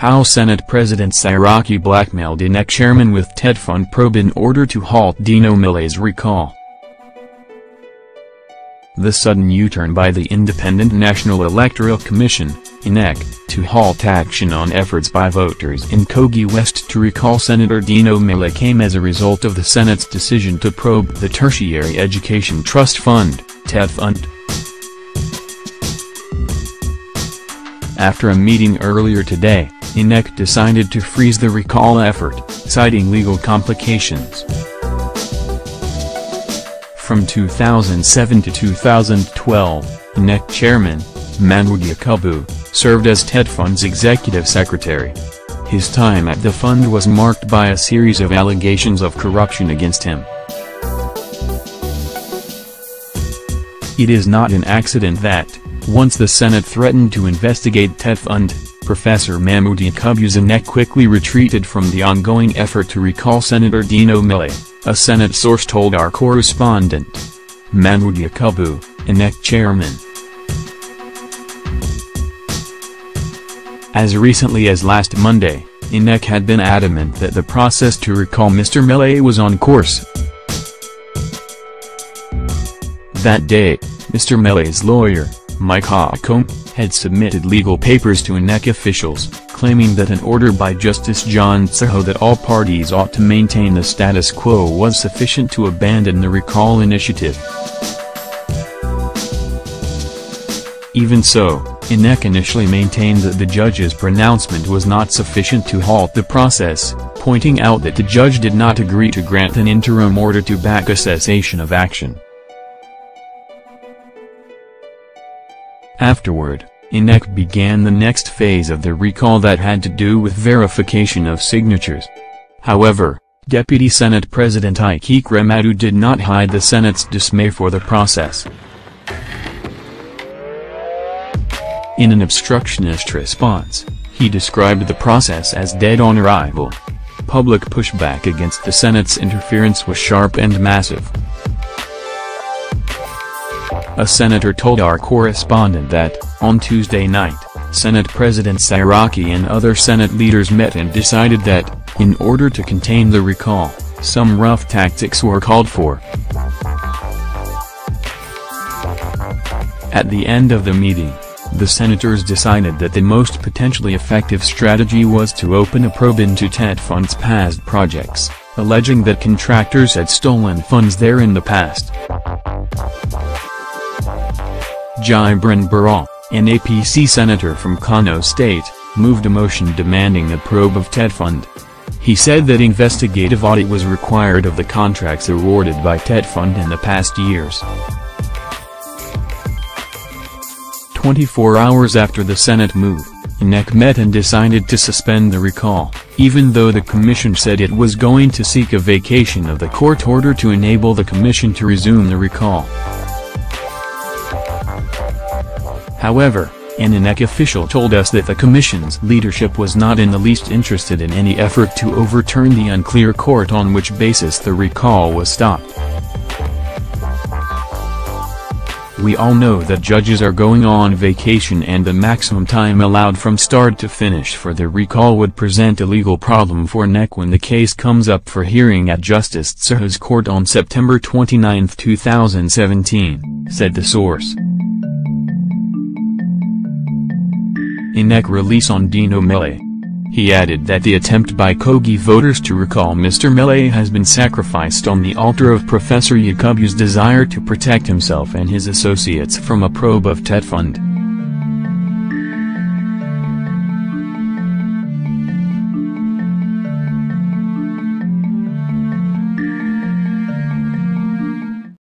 How Senate President Saraki blackmailed INEC chairman with TETFund probe in order to halt Dino Melaye's recall. The sudden U-turn by the Independent National Electoral Commission, INEC, to halt action on efforts by voters in Kogi West to recall Senator Dino Melaye came as a result of the Senate's decision to probe the Tertiary Education Trust Fund, TETFund. After a meeting earlier today, INEC decided to freeze the recall effort, citing legal complications. From 2007 to 2012, INEC chairman, Mahmoud Yakubu, served as TETFund's executive secretary. His time at the fund was marked by a series of allegations of corruption against him. It is not an accident that, once the Senate threatened to investigate TETFund, Professor Mahmoud Yakubu's INEC quickly retreated from the ongoing effort to recall Senator Dino Melaye, a Senate source told our correspondent. Mahmoud Yakubu, INEC chairman. As recently as last Monday, INEC had been adamant that the process to recall Mr. Melaye was on course. That day, Mr. Melaye's lawyer, Mike Hacombe, had submitted legal papers to INEC officials, claiming that an order by Justice John Tseho that all parties ought to maintain the status quo was sufficient to abandon the recall initiative. Even so, INEC initially maintained that the judge's pronouncement was not sufficient to halt the process, pointing out that the judge did not agree to grant an interim order to back a cessation of action. Afterward, INEC began the next phase of the recall that had to do with verification of signatures. However, Deputy Senate President Ike Remadu did not hide the Senate's dismay for the process. In an obstructionist response, he described the process as dead on arrival. Public pushback against the Senate's interference was sharp and massive. A senator told our correspondent that, on Tuesday night, Senate President Saraki and other Senate leaders met and decided that, in order to contain the recall, some rough tactics were called for. At the end of the meeting, the senators decided that the most potentially effective strategy was to open a probe into TETFund's past projects, alleging that contractors had stolen funds there in the past. Jibrin Baral, an APC senator from Kano State, moved a motion demanding a probe of TETFund. He said that investigative audit was required of the contracts awarded by TETFund in the past years. 24 hours after the Senate move, INEC met and decided to suspend the recall, even though the Commission said it was going to seek a vacation of the court order to enable the Commission to resume the recall. However, an INEC official told us that the Commission's leadership was not in the least interested in any effort to overturn the unclear court on which basis the recall was stopped. We all know that judges are going on vacation and the maximum time allowed from start to finish for the recall would present a legal problem for INEC when the case comes up for hearing at Justice Tseho's court on September 29, 2017, said the source. INEC release on Dino Melaye. He added that the attempt by Kogi voters to recall Mr. Melaye has been sacrificed on the altar of Professor Yakubu's desire to protect himself and his associates from a probe of TETFund.